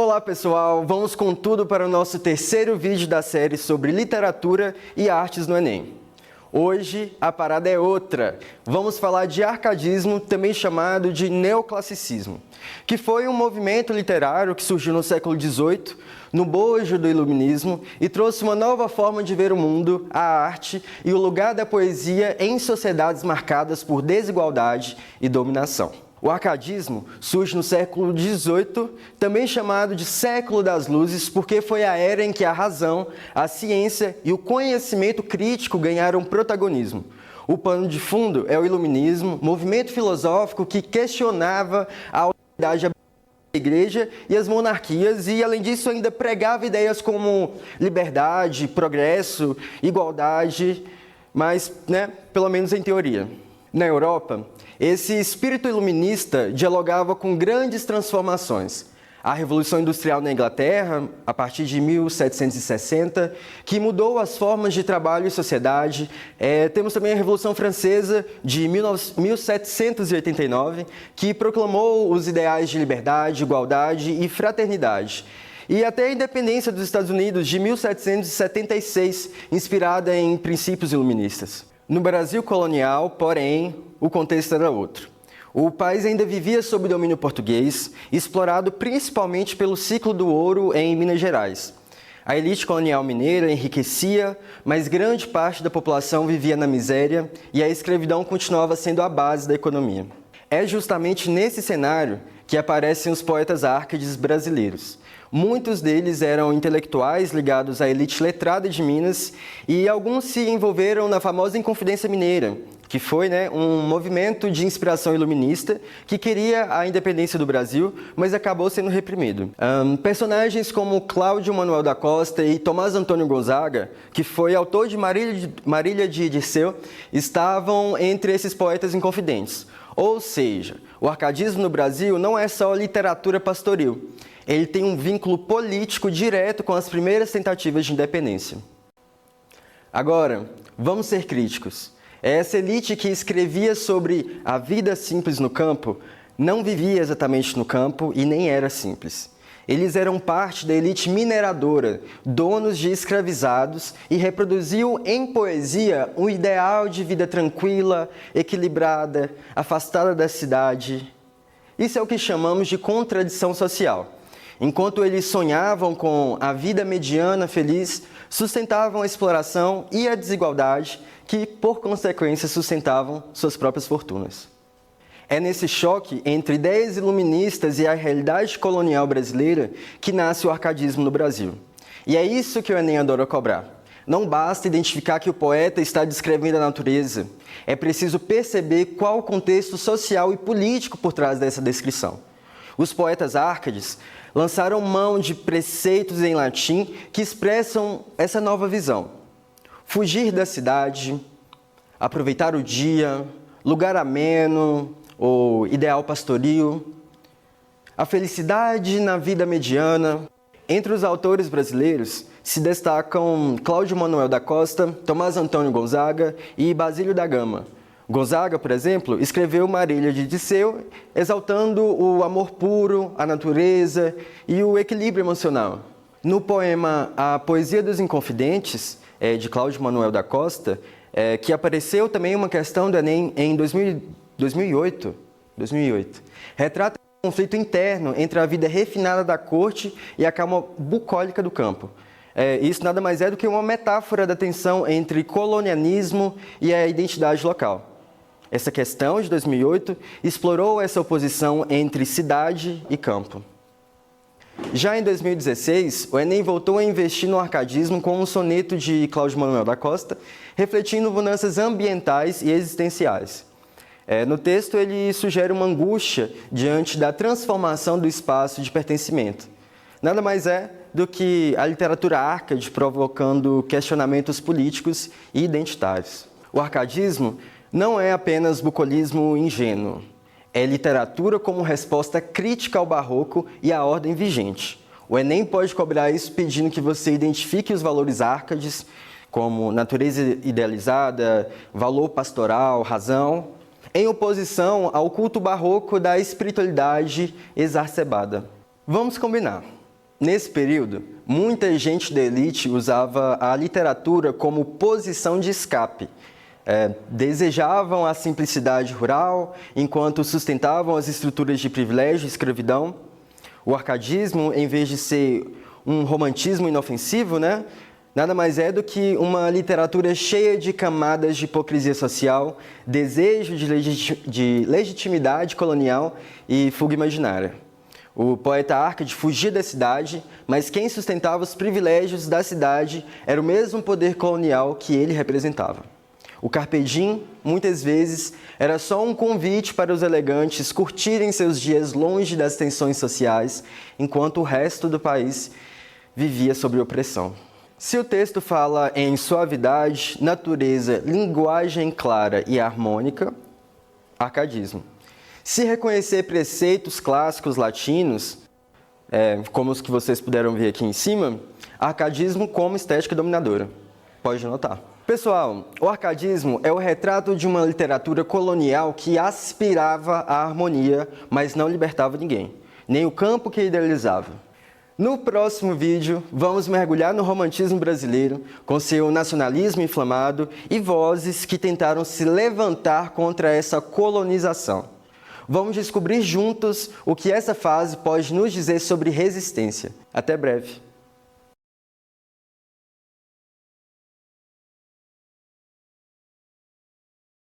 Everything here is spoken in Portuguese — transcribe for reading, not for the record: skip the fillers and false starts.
Olá pessoal, vamos com tudo para o nosso terceiro vídeo da série sobre literatura e artes no Enem. Hoje a parada é outra, vamos falar de arcadismo, também chamado de neoclassicismo, que foi um movimento literário que surgiu no século XVIII, no bojo do iluminismo, e trouxe uma nova forma de ver o mundo, a arte e o lugar da poesia em sociedades marcadas por desigualdade e dominação. O arcadismo surge no século XVIII, também chamado de século das luzes, porque foi a era em que a razão, a ciência e o conhecimento crítico ganharam protagonismo. O pano de fundo é o iluminismo, movimento filosófico que questionava a autoridade da igreja e as monarquias e, além disso, ainda pregava ideias como liberdade, progresso, igualdade, mas, pelo menos em teoria. Na Europa, esse espírito iluminista dialogava com grandes transformações. A Revolução Industrial na Inglaterra, a partir de 1760, que mudou as formas de trabalho e sociedade. Temos também a Revolução Francesa de 1789, que proclamou os ideais de liberdade, igualdade e fraternidade. E até a independência dos Estados Unidos de 1776, inspirada em princípios iluministas. No Brasil colonial, porém, o contexto era outro. O país ainda vivia sob domínio português, explorado principalmente pelo ciclo do ouro em Minas Gerais. A elite colonial mineira enriquecia, mas grande parte da população vivia na miséria e a escravidão continuava sendo a base da economia. É justamente nesse cenário que aparecem os poetas árcades brasileiros. Muitos deles eram intelectuais ligados à elite letrada de Minas e alguns se envolveram na famosa Inconfidência Mineira, que foi um movimento de inspiração iluminista que queria a independência do Brasil, mas acabou sendo reprimido. Personagens como Cláudio Manuel da Costa e Tomás Antônio Gonzaga, que foi autor de Marília de Dirceu, estavam entre esses poetas inconfidentes. Ou seja, o arcadismo no Brasil não é só literatura pastoril. Ele tem um vínculo político direto com as primeiras tentativas de independência. Agora, vamos ser críticos. Essa elite que escrevia sobre a vida simples no campo não vivia exatamente no campo e nem era simples. Eles eram parte da elite mineradora, donos de escravizados, e reproduziam em poesia um ideal de vida tranquila, equilibrada, afastada da cidade. Isso é o que chamamos de contradição social. Enquanto eles sonhavam com a vida mediana feliz, sustentavam a exploração e a desigualdade, que, por consequência, sustentavam suas próprias fortunas. É nesse choque entre ideias iluministas e a realidade colonial brasileira que nasce o arcadismo no Brasil. E é isso que o Enem adora cobrar. Não basta identificar que o poeta está descrevendo a natureza. É preciso perceber qual o contexto social e político por trás dessa descrição. Os poetas árcades lançaram mão de preceitos em latim que expressam essa nova visão. Fugir da cidade, aproveitar o dia, lugar ameno ou ideal pastoril, a felicidade na vida mediana. Entre os autores brasileiros se destacam Cláudio Manuel da Costa, Tomás Antônio Gonzaga e Basílio da Gama. Gonzaga, por exemplo, escreveu Marília de Dirceu, exaltando o amor puro, a natureza e o equilíbrio emocional. No poema A Poesia dos Inconfidentes, de Cláudio Manuel da Costa, que apareceu também uma questão do Enem em 2008, retrata um conflito interno entre a vida refinada da corte e a calma bucólica do campo. Isso nada mais é do que uma metáfora da tensão entre colonialismo e a identidade local. Essa questão, de 2008, explorou essa oposição entre cidade e campo. Já em 2016, o Enem voltou a investir no arcadismo com um soneto de Cláudio Manuel da Costa, refletindo mudanças ambientais e existenciais. No texto, ele sugere uma angústia diante da transformação do espaço de pertencimento. Nada mais é do que a literatura árcade provocando questionamentos políticos e identitários. O arcadismo não é apenas bucolismo ingênuo. É literatura como resposta crítica ao barroco e à ordem vigente. O Enem pode cobrar isso pedindo que você identifique os valores árcades, como natureza idealizada, valor pastoral, razão, em oposição ao culto barroco da espiritualidade exacerbada. Vamos combinar. Nesse período, muita gente da elite usava a literatura como posição de escape. Desejavam a simplicidade rural, enquanto sustentavam as estruturas de privilégio e escravidão. O arcadismo, em vez de ser um romantismo inofensivo, nada mais é do que uma literatura cheia de camadas de hipocrisia social, desejo de legitimidade colonial e fuga imaginária. O poeta Arcade fugia da cidade, mas quem sustentava os privilégios da cidade era o mesmo poder colonial que ele representava. O carpe diem, muitas vezes, era só um convite para os elegantes curtirem seus dias longe das tensões sociais, enquanto o resto do país vivia sob opressão. Se o texto fala em suavidade, natureza, linguagem clara e harmônica, arcadismo. Se reconhecer preceitos clássicos latinos, como os que vocês puderam ver aqui em cima, arcadismo como estética dominadora. Pode notar. Pessoal, o arcadismo é o retrato de uma literatura colonial que aspirava à harmonia, mas não libertava ninguém, nem o campo que idealizava. No próximo vídeo, vamos mergulhar no romantismo brasileiro, com seu nacionalismo inflamado e vozes que tentaram se levantar contra essa colonização. Vamos descobrir juntos o que essa fase pode nos dizer sobre resistência. Até breve!